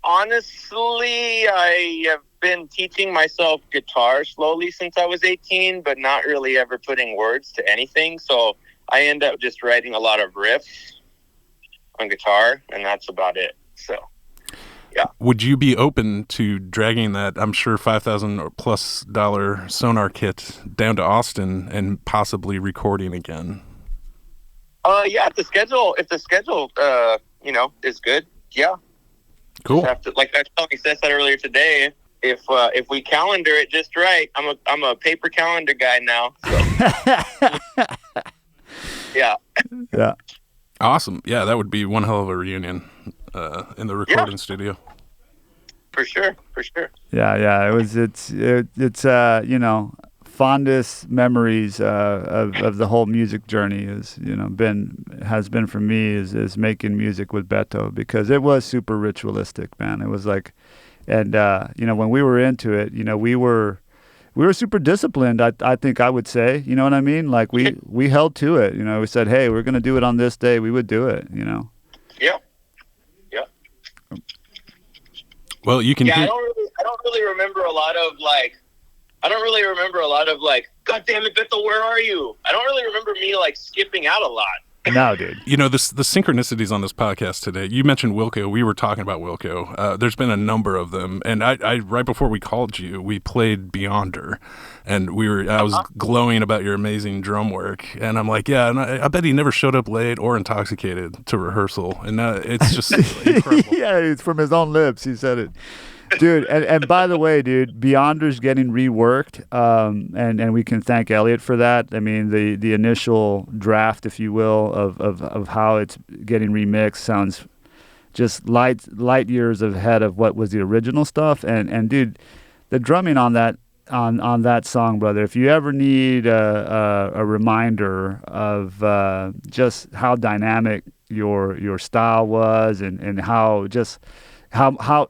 Honestly, I have been teaching myself guitar slowly since I was 18, but not really ever putting words to anything. So I end up just writing a lot of riffs on guitar, and that's about it. So, yeah. Would you be open to dragging that, I'm sure, $5,000 or plus sonar kit down to Austin and possibly recording again? Yeah. If the schedule, is good. Yeah. Cool. Like I was telling Cesar earlier today, if we calendar it just right, I'm a paper calendar guy now. So. Yeah. Yeah. Awesome. Yeah, that would be one hell of a reunion in the recording studio. For sure. Yeah. It's you know, fondest memories of the whole music journey has been for me is making music with Beto, because it was super ritualistic, man. It was like, and you know, when we were into it, you know, we were super disciplined. I think I would say, you know what I mean? Like we held to it. You know, we said, hey, we're gonna do it on this day. We would do it. You know. Yeah. Well, you can. Yeah, I don't really remember a lot of like, God damn it, Beto, where are you? I don't really remember me like skipping out a lot. No, dude. You know, the synchronicities on this podcast today. You mentioned Wilco. We were talking about Wilco. There's been a number of them, and I right before we called you, we played Beyonder, and I was glowing about your amazing drum work, and I'm like, yeah, and I bet he never showed up late or intoxicated to rehearsal, and it's just incredible. Yeah, it's from his own lips. He said it. Dude, and by the way, dude, Beyonder's getting reworked, and we can thank Elliot for that. I mean, the initial draft, if you will, of how it's getting remixed sounds just light years ahead of what was the original stuff. And dude, the drumming on that song, brother. If you ever need a reminder of just how dynamic your style was and how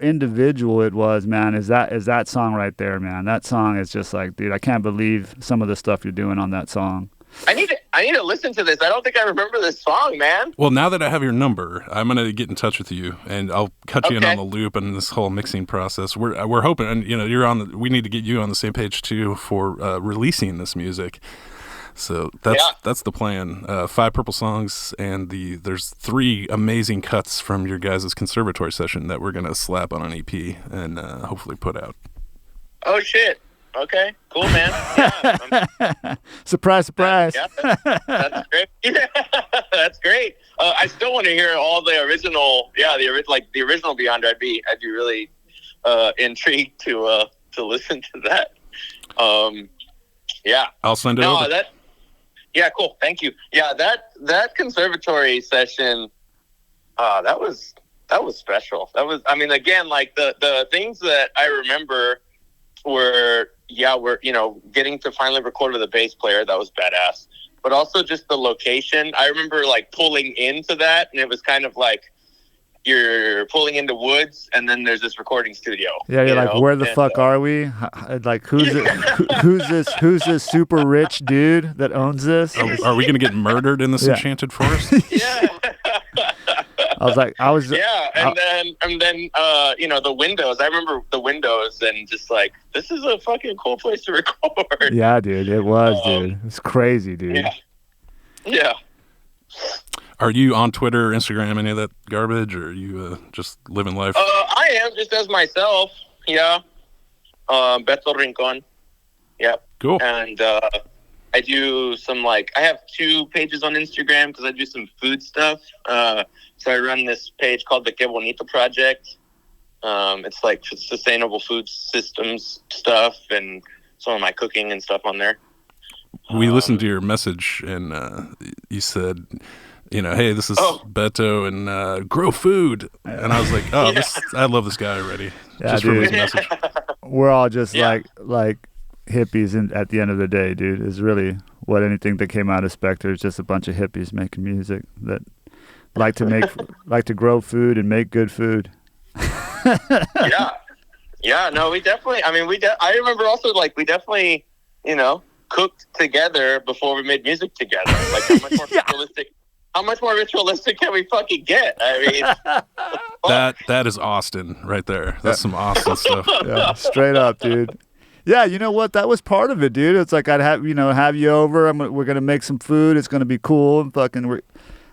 individual it was, man, is that song right there, man. That song is just like, dude, I can't believe some of the stuff you're doing on that song. I need to listen to this. I don't think I remember this song, man. Well, now that I have your number, I'm gonna get in touch with you, and I'll cut you in on the loop and this whole mixing process. We're hoping, and we need to get you on the same page too for releasing this music. So that's the plan. 5 Purple songs, and there's 3 amazing cuts from your guys' conservatory session that we're gonna slap on an EP and hopefully put out. Oh shit. Okay, cool, man. Yeah, surprise. Yeah, that's great. Yeah, that's great. I still want to hear all the original. Yeah, the original Beyond. I'd be really intrigued to listen to that. Yeah, I'll send it over. Yeah, cool. Thank you. Yeah, that conservatory session. That was special. That was. I mean, again, like the things that I remember were getting to finally record with a bass player. That was badass. But also just the location. I remember like pulling into that, and it was kind of like you're pulling into woods, and then there's this recording studio. Yeah, you're like, where the fuck are we? Like, who's this super rich dude that owns this? Are we gonna get murdered in this enchanted forest? Yeah. And then the windows. I remember the windows and just like, this is a fucking cool place to record. Yeah, dude, it was, dude. It's crazy, dude. Yeah. Are you on Twitter or Instagram, any of that garbage, or are you just living life? I am just as myself. Yeah. Beto Rincon. Yep. Cool. And I do some I have 2 pages on Instagram because I do some food stuff. So I run this page called the Que Bonito Project. It's like sustainable food systems stuff and some of my cooking and stuff on there. We listened to your message, and you said, hey, this is Beto and grow food. And I was like, I love this guy already. Yeah, just dude. from his message. We're all just like hippies at the end of the day, dude. Is really what anything that came out of Spectre is, just a bunch of hippies making music that like to grow food and make good food. Yeah, no, we definitely, I remember also we definitely, cooked together before we made music together. Like how much more ritualistic can we fucking get? I mean, that is Austin right there. That's some Austin stuff. Yeah, straight up, dude. Yeah, you know what? That was part of it, dude. It's like I'd have you over. We're gonna make some food. It's gonna be cool and fucking.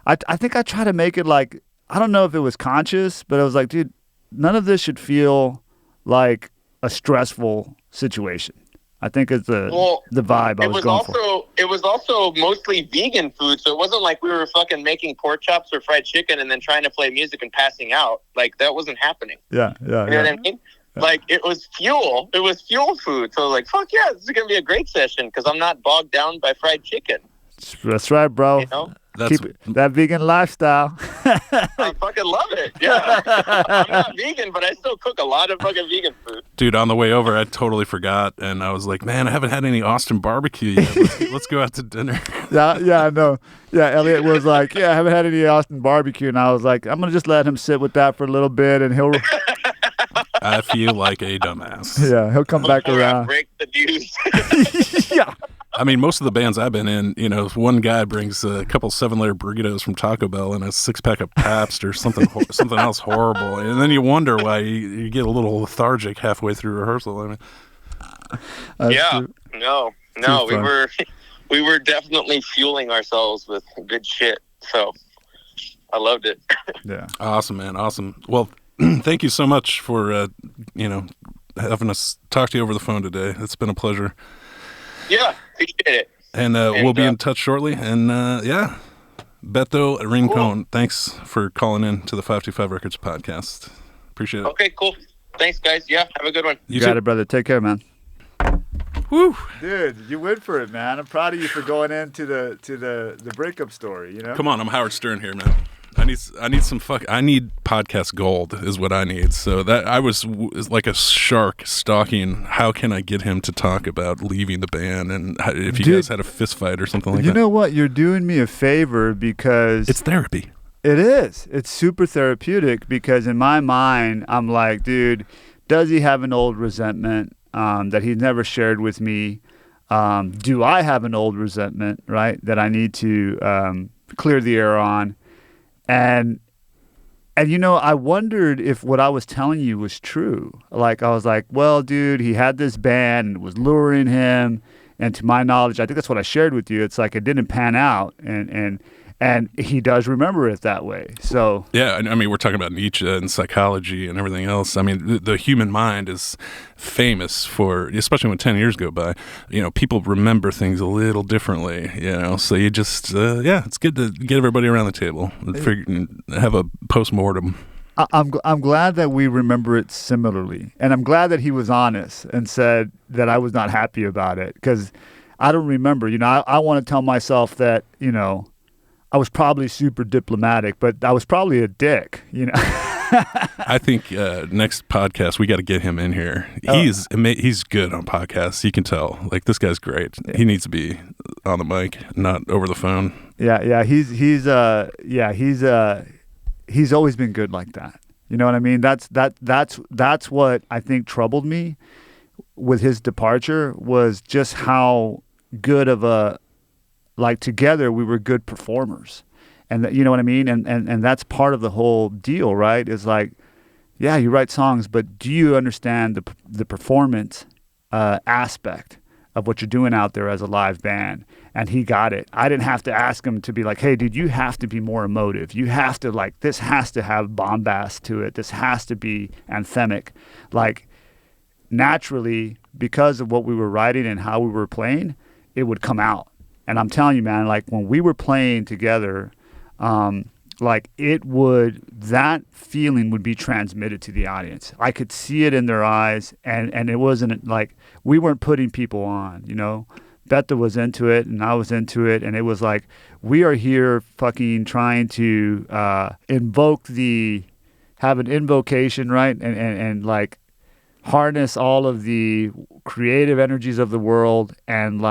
I think I try to make it like, I don't know if it was conscious, but I was like, dude, none of this should feel like a stressful situation. I think it's the vibe I was going for. It was also mostly vegan food, so it wasn't like we were fucking making pork chops or fried chicken and then trying to play music and passing out. Like, that wasn't happening. Yeah. You know what I mean? Yeah. Like, it was fuel. It was fuel food. So, like, fuck yeah, this is going to be a great session because I'm not bogged down by fried chicken. That's right, bro. Keep that vegan lifestyle. I fucking love it. Yeah. I'm not vegan, but I still cook a lot of fucking vegan food. Dude, on the way over, I totally forgot. And I was like, man, I haven't had any Austin barbecue yet. Let's go out to dinner. Yeah, I know. Yeah, Elliot was like, I haven't had any Austin barbecue. And I was like, I'm going to just let him sit with that for a little bit and he'll... I feel like a dumbass. Yeah, he'll come back around. Break the news. Yeah. I mean, most of the bands I've been in, if one guy brings a couple 7-layer burritos from Taco Bell and a 6-pack of Pabst or something else horrible, and then you wonder why you get a little lethargic halfway through rehearsal. I mean, no, we were definitely fueling ourselves with good shit. So I loved it. Yeah, awesome, man, awesome. Well, thank you so much for having us talk to you over the phone today. It's been a pleasure. Yeah, appreciate it. And we'll be in touch shortly. And Beto Rincon, cool. Thanks for calling in to the 525 Records podcast. Appreciate it. Okay, cool. Thanks, guys. Yeah, have a good one. You got it, brother. Take care, man. Woo, dude, you went for it, man. I'm proud of you for going into the breakup story. Come on, I'm Howard Stern here, man. I I need podcast gold is what I need. So that I was like a shark stalking. How can I get him to talk about leaving the band, and if you guys had a fist fight or something like that? You know what? You're doing me a favor because It's therapy. It is. It's super therapeutic because in my mind, I'm like, dude, does he have an old resentment that he's never shared with me? Do I have an old resentment, right, that I need to clear the air on? And I wondered if what I was telling you was true. Like, I was like, well, dude, he had this band and it was luring him. And to my knowledge, I think that's what I shared with you. It's like it didn't pan out. And he does remember it that way. So yeah, I mean, we're talking about Nietzsche and psychology and everything else. I mean, the human mind is famous for, especially when 10 years go by, people remember things a little differently, so you just, it's good to get everybody around the table and have a post-mortem. I'm glad that we remember it similarly. And I'm glad that he was honest and said that I was not happy about it, because I don't remember. I want to tell myself that, I was probably super diplomatic, but I was probably a dick, I think next podcast we got to get him in here. He's good on podcasts. You can tell. Like, this guy's great. He needs to be on the mic, not over the phone. Yeah. He's always been good like that. You know what I mean? That's what I think troubled me with his departure, was just how good of together we were good performers. And you know what I mean? And that's part of the whole deal, right? Is like, yeah, you write songs, but do you understand the performance aspect of what you're doing out there as a live band? And he got it. I didn't have to ask him to be like, hey, dude, you have to be more emotive. You have to, this has to have bombast to it. This has to be anthemic. Naturally, because of what we were writing and how we were playing, it would come out. And I'm telling you, man, when we were playing together, that feeling would be transmitted to the audience. I could see it in their eyes, and it wasn't like we weren't putting people on, Beto was into it and I was into it, and it was like, we are here fucking trying to have an invocation, right? And harness all of the creative energies of the world and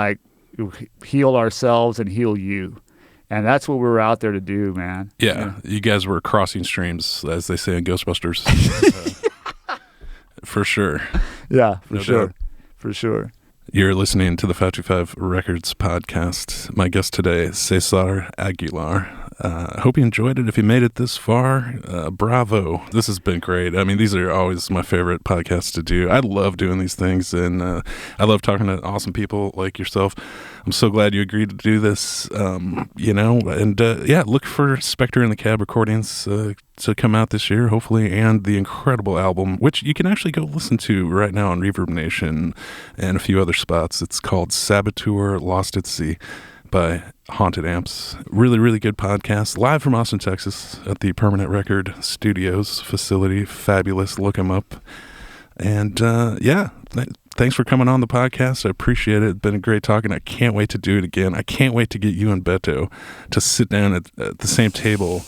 heal ourselves and heal you. And that's what we were out there to do, man. Yeah. You guys were crossing streams, as they say in Ghostbusters. For sure. Yeah, No doubt. For sure. You're listening to the 525 Records podcast. My guest today, Cesar Aguilar. I hope you enjoyed it. If you made it this far, bravo. This has been great. I mean, these are always my favorite podcasts to do. I love doing these things, and I love talking to awesome people like yourself. I'm so glad you agreed to do this, and look for Spectre in the Cab recordings to come out this year, hopefully, and the incredible album, which you can actually go listen to right now on Reverb Nation and a few other spots. It's called Saboteur Lost at Sea by Haunted Amps. Really, really good podcast. Live from Austin, Texas at the Permanent Record Studios facility. Fabulous. Look them up. And thanks for coming on the podcast. I appreciate it. It's been great talking. I can't wait to do it again. I can't wait to get you and Beto to sit down at the same table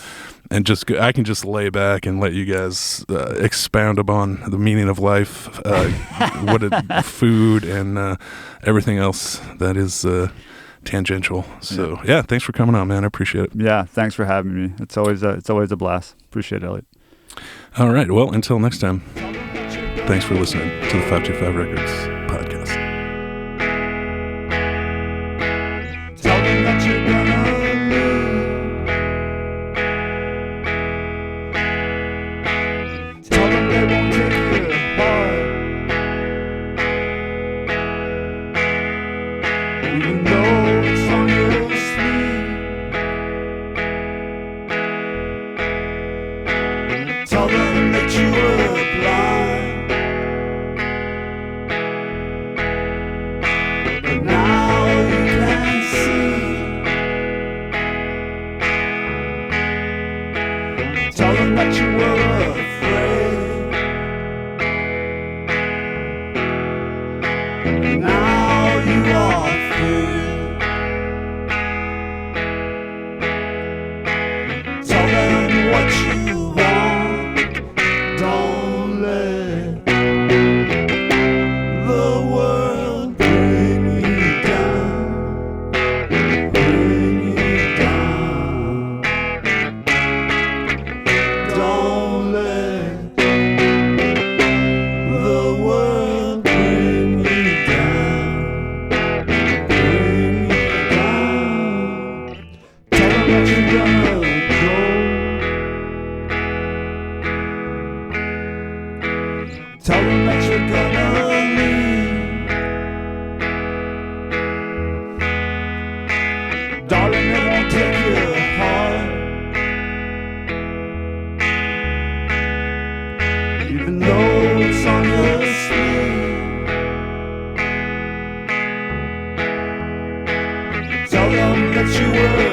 and I can just lay back and let you guys expound upon the meaning of life, food, and everything else that is tangential. So thanks for coming on, man. I appreciate it. Yeah, thanks for having me. It's always a blast. Appreciate it, Elliot. All right. Well, until next time, thanks for listening to the 525 Records podcast. Tell them that you're gonna leave. Tell them they won't take your heart. Even though it's on your sleeve. Tell them that you were blind. But now you can see. Tell them that you were afraid. And now you are free. Tell them that you were